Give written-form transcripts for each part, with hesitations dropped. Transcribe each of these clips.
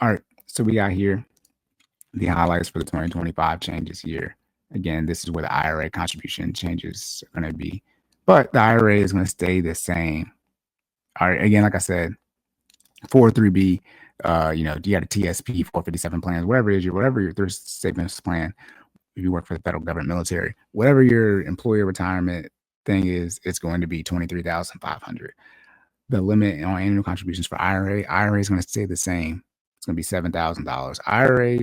All right. So we got here the highlights for the 2025 changes here. Again, this is where the IRA contribution changes are going to be, but the IRA is going to stay the same. All right. Again, like I said, 403B, you got a TSP, 457 plans, whatever it is, whatever your thrift savings plan, if you work for the federal government, military, whatever your employer retirement thing is, it's going to be $23,500. The limit on annual contributions for IRA is going to stay the same. It's going to be $7,000. IRA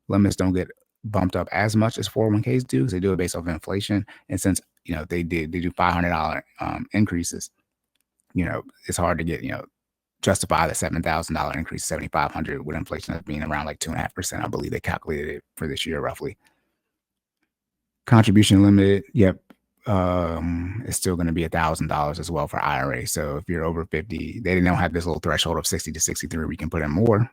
limits don't get bumped up as much as 401ks do because they do it based off of inflation. And since they do $500 increases, it's hard to get justify the $7,000 increase, $7,500 with inflation being around like 2.5%. I believe they calculated it for this year roughly. Contribution limit, yep, it's still going to be $1,000 as well for IRA. So if you're over 50, they don't have this little threshold of 60 to 63 where you can put in more.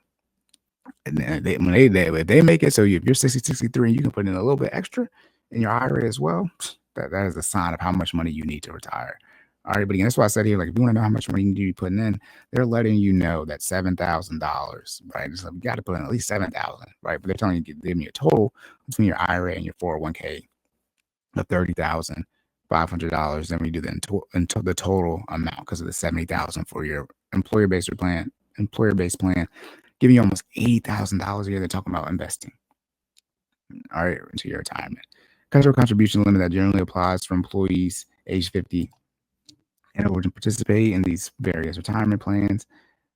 And then if they make it so if you're 60, 63, you can put in a little bit extra in your IRA as well. That is a sign of how much money you need to retire. All right, but again, that's why I said here, like, if you want to know how much money you need to be putting in, they're letting you know that $7,000, right? It's like, you got to put in at least $7,000, right? But they're telling you to give me a total between your IRA and your 401k of $30,500. Then we do the total amount because of the $70,000 for your employer-based plan, giving you almost $80,000 a year. They're talking about investing, all right, into your retirement. Federal contribution limit that generally applies for employees age 50 and over to participate in these various retirement plans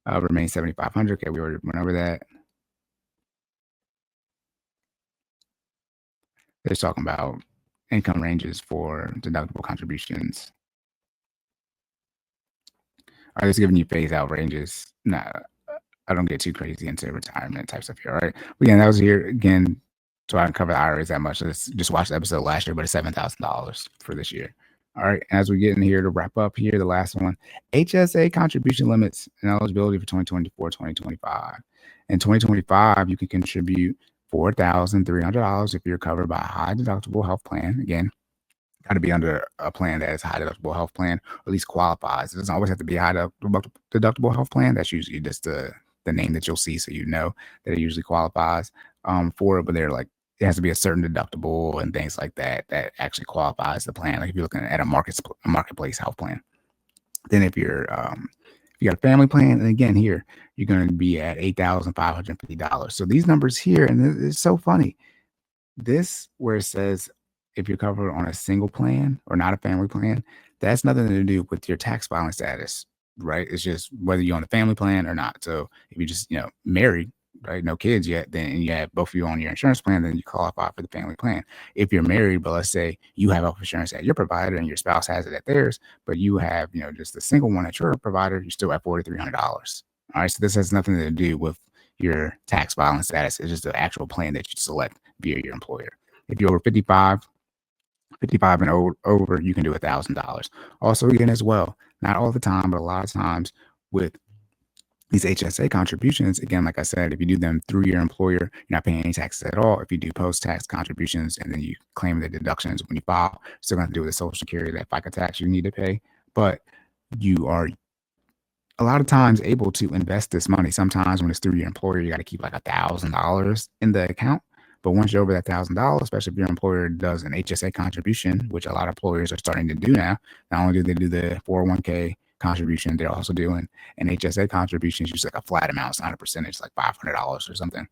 remains $7,500. Okay, we already went over that. They're talking about income ranges for deductible contributions. All right, it's giving you phase out ranges. Nah, I don't get too crazy into retirement type stuff here. All right. Again, that was here again. So I didn't cover the IRAs that much. Let's just watch the episode last year, but it's $7,000 for this year. All right. As we get in here to wrap up here, the last one, HSA contribution limits and eligibility for 2024, 2025. In 2025, you can contribute $4,300 if you're covered by a high deductible health plan. Again, got to be under a plan that is a high deductible health plan, or at least qualifies. It doesn't always have to be a high deductible health plan. That's usually just the name that you'll see, so that it usually qualifies for it. But they're like, it has to be a certain deductible and things like that actually qualifies the plan. Like if you're looking at a marketplace health plan, then if you got a family plan, and again here you're going to be at $8,550. So these numbers here, and it's so funny. This where it says if you're covered on a single plan or not a family plan, that's nothing to do with your tax filing status, right? It's just whether you're on a family plan or not. So if you just, married, right, no kids yet, then you have both of you on your insurance plan, then you qualify for the family plan. If you're married, but let's say you have health insurance at your provider and your spouse has it at theirs, but you have, just the single one at your provider, you're still at $4,300. All right. So this has nothing to do with your tax filing status. It's just the actual plan that you select via your employer. If you're over 55 and over, you can do $1,000. Also, again, as well, not all the time, but a lot of times with these HSA contributions, again, like I said, if you do them through your employer, you're not paying any taxes at all. If you do post-tax contributions and then you claim the deductions when you file, still going to do with the Social Security, that FICA tax you need to pay. But you are a lot of times able to invest this money. Sometimes when it's through your employer, you got to keep like $1,000 in the account. But once you're over that $1,000, especially if your employer does an HSA contribution, which a lot of employers are starting to do now, not only do they do the 401k contribution, they're also doing an HSA contribution. It's just like a flat amount. It's not a percentage, like $500 or something.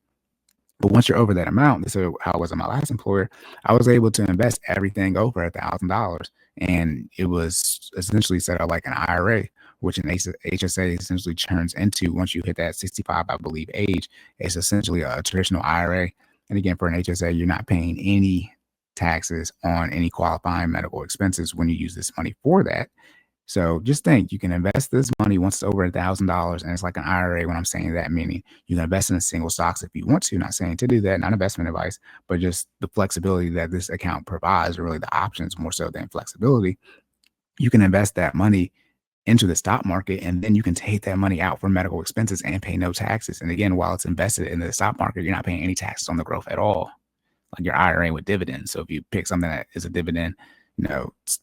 But once you're over that amount, this is how it was at my last employer, I was able to invest everything over $1,000. And it was essentially set up like an IRA, which an HSA essentially turns into once you hit that 65, I believe, age. It's essentially a traditional IRA. And again, for an HSA, you're not paying any taxes on any qualifying medical expenses when you use this money for that. So just think, you can invest this money once it's over $1,000, and it's like an IRA when I'm saying that, meaning you can invest in a single stocks if you want to, not saying to do that, not investment advice, but just the flexibility that this account provides, or really the options more so than flexibility. You can invest that money into the stock market, and then you can take that money out for medical expenses and pay no taxes. And again, while it's invested in the stock market, you're not paying any taxes on the growth at all, like your IRA with dividends. So if you pick something that is a dividend,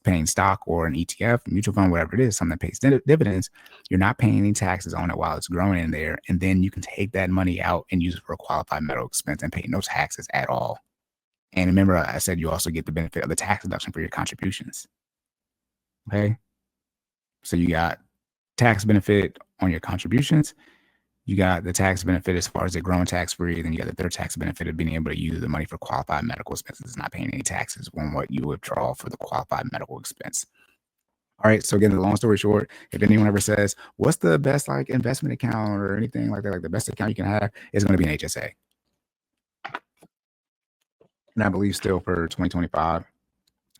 paying stock or an ETF, mutual fund, whatever it is, something that pays dividends, you're not paying any taxes on it while it's growing in there. And then you can take that money out and use it for a qualified medical expense and pay no taxes at all. And remember, I said you also get the benefit of the tax deduction for your contributions. Okay. So you got tax benefit on your contributions. You got the tax benefit as far as it growing tax free. Then you got the third tax benefit of being able to use the money for qualified medical expenses, not paying any taxes on what you withdraw for the qualified medical expense. All right. So again, the long story short, if anyone ever says, what's the best like investment account or anything like that, like the best account you can have, is going to be an HSA. And I believe still for 2025,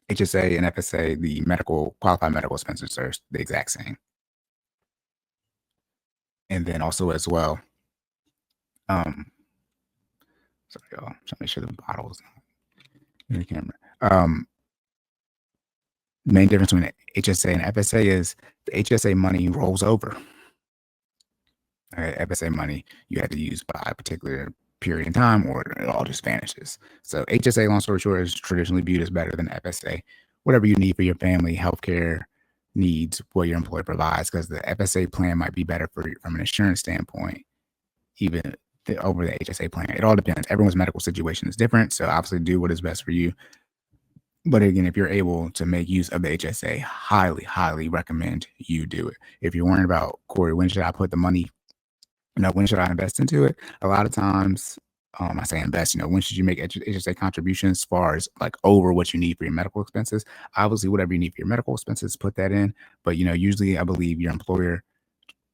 HSA and FSA, the qualified medical expenses are the exact same. And then also as well, sorry, y'all, I'm trying to make sure the bottle's in the camera. The main difference between HSA and FSA is the HSA money rolls over. FSA money you have to use by a particular period in time or it all just vanishes. So HSA, long story short, is traditionally viewed as better than FSA. Whatever you need for your family, healthcare needs, what your employer provides, because the FSA plan might be better for you from an insurance standpoint, even over the HSA plan. It all depends. Everyone's medical situation is different. So obviously do what is best for you. But again, if you're able to make use of the HSA, highly, highly recommend you do it. If you're worried about, Cory, when should I put the money, when should I invest into it? A lot of times, I say invest, when should you make HSA contributions as far as like over what you need for your medical expenses? Obviously, whatever you need for your medical expenses, put that in. But, usually I believe your employer,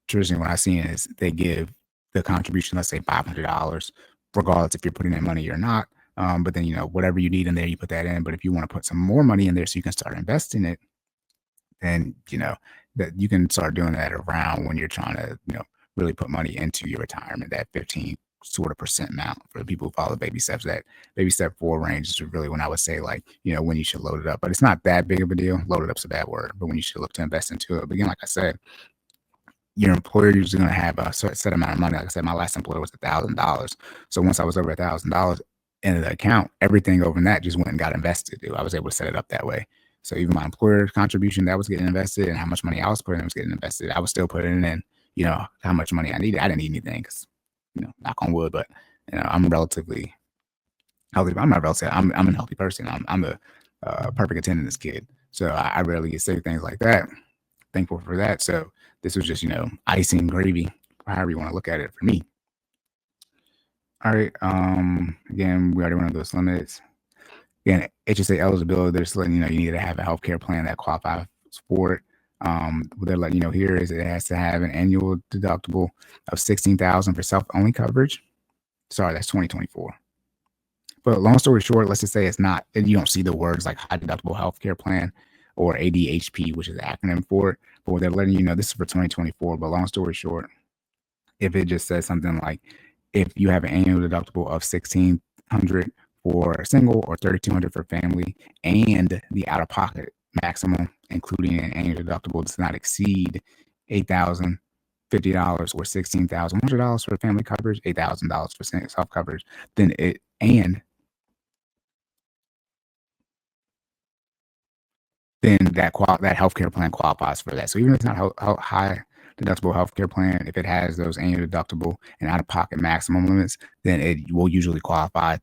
traditionally what I've seen is they give the contribution, let's say $500, regardless if you're putting in money or not. But then, whatever you need in there, you put that in. But if you want to put some more money in there so you can start investing it, then, that you can start doing that around when you're trying to, really put money into your retirement, that 15 sort of percent amount for the people who follow baby steps. That baby step 4 range is really when I would say like, when you should load it up, but it's not that big of a deal. Load it up's a bad word, but when you should look to invest into it. But again, like I said, your employer usually going to have a set amount of money. Like I said, my last employer was $1,000. So once I was over $1,000 in the account, everything over that just went and got invested. I was able to set it up that way. So even my employer contribution that was getting invested and how much money I was putting in was getting invested. I was still putting in, how much money I needed. I didn't need anything because, knock on wood, but I'm relatively healthy. I'm not relatively. I'm a healthy person. I'm a perfect attendance kid. So I rarely get sick, things like that. Thankful for that. So this was just, icing gravy, however you want to look at it for me. All right. Again, we already went over those limits. Again, HSA eligibility, they're just letting you know you need to have a healthcare plan that qualifies for it. What they're letting you know here is it has to have an annual deductible of $16,000 for self-only coverage. Sorry, that's 2024. But long story short, let's just say it's not, and you don't see the words like high deductible healthcare plan or ADHP, which is the acronym for it. But what they're letting you know, this is for 2024. But long story short, if it just says something like, if you have an annual deductible of $1,600 for single or $3,200 for family, and the out-of-pocket maximum, including an annual deductible, does not exceed $8,050 or $16,100 for family coverage, $8,000 for self coverage, then that healthcare plan qualifies for that. So even if it's not a high deductible healthcare plan, if it has those annual deductible and out-of-pocket maximum limits, then it will usually qualify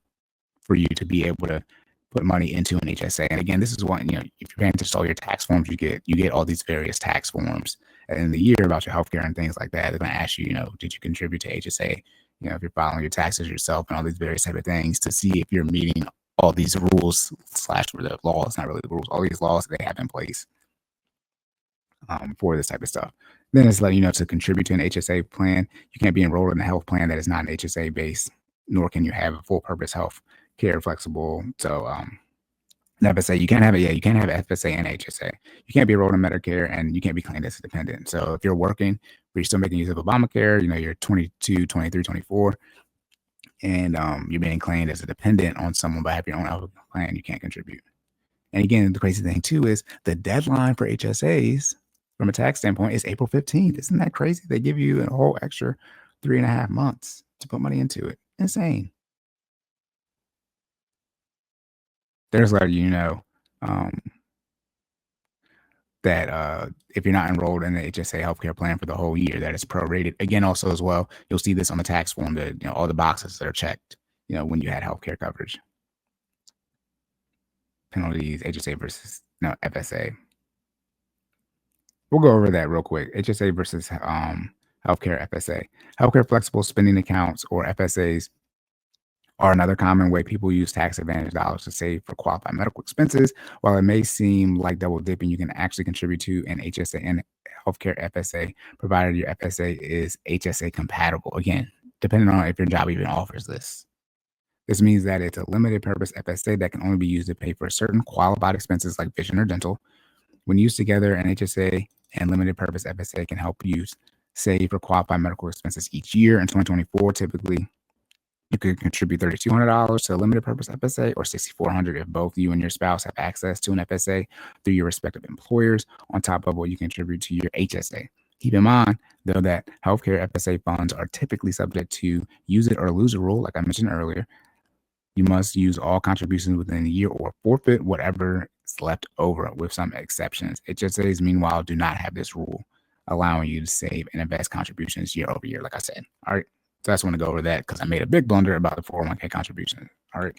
for you to be able to put money into an HSA. And again, this is one, if you're paying attention to all your tax forms, you get all these various tax forms at the end of the year about your healthcare and things like that. They're going to ask you, did you contribute to HSA? If you're filing your taxes yourself and all these various type of things to see if you're meeting all these rules / the laws, not really the rules, all these laws that they have in place for this type of stuff. Then it's letting you know to contribute to an HSA plan, you can't be enrolled in a health plan that is not an HSA based, nor can you have a full purpose health care flexible. So FSA, you can't have FSA and HSA. You can't be enrolled in Medicare and you can't be claimed as a dependent. So if you're working, but you're still making use of Obamacare, you're 22, 23, 24, and you're being claimed as a dependent on someone but have your own health plan, you can't contribute. And again, the crazy thing too is the deadline for HSAs from a tax standpoint is April 15th. Isn't that crazy? They give you a whole extra 3.5 months to put money into it. Insane. There's letting you know that if you're not enrolled in the HSA healthcare plan for the whole year, that is prorated. Again, also as well, you'll see this on the tax form that all the boxes that are checked, when you had healthcare coverage. Penalties, HSA versus FSA. We'll go over that real quick. HSA versus healthcare FSA. Healthcare flexible spending accounts, or FSAs, are another common way people use tax advantage dollars to save for qualified medical expenses. While it may seem like double dipping, you can actually contribute to an HSA and healthcare FSA, provided your FSA is HSA compatible. Again, depending on if your job even offers this. This means that it's a limited purpose FSA that can only be used to pay for certain qualified expenses like vision or dental. When used together, an HSA and limited purpose FSA can help you save for qualified medical expenses each year. In 2024, typically, you could contribute $3,200 to a limited purpose FSA, or $6,400 if both you and your spouse have access to an FSA through your respective employers, on top of what you contribute to your HSA. Keep in mind, though, that healthcare FSA funds are typically subject to use it or lose it rule, like I mentioned earlier. You must use all contributions within a year or forfeit whatever is left over, with some exceptions. HSAs, meanwhile, do not have this rule, allowing you to save and invest contributions year over year, like I said. All right. So I just want to go over that because I made a big blunder about the 401k contribution. All right.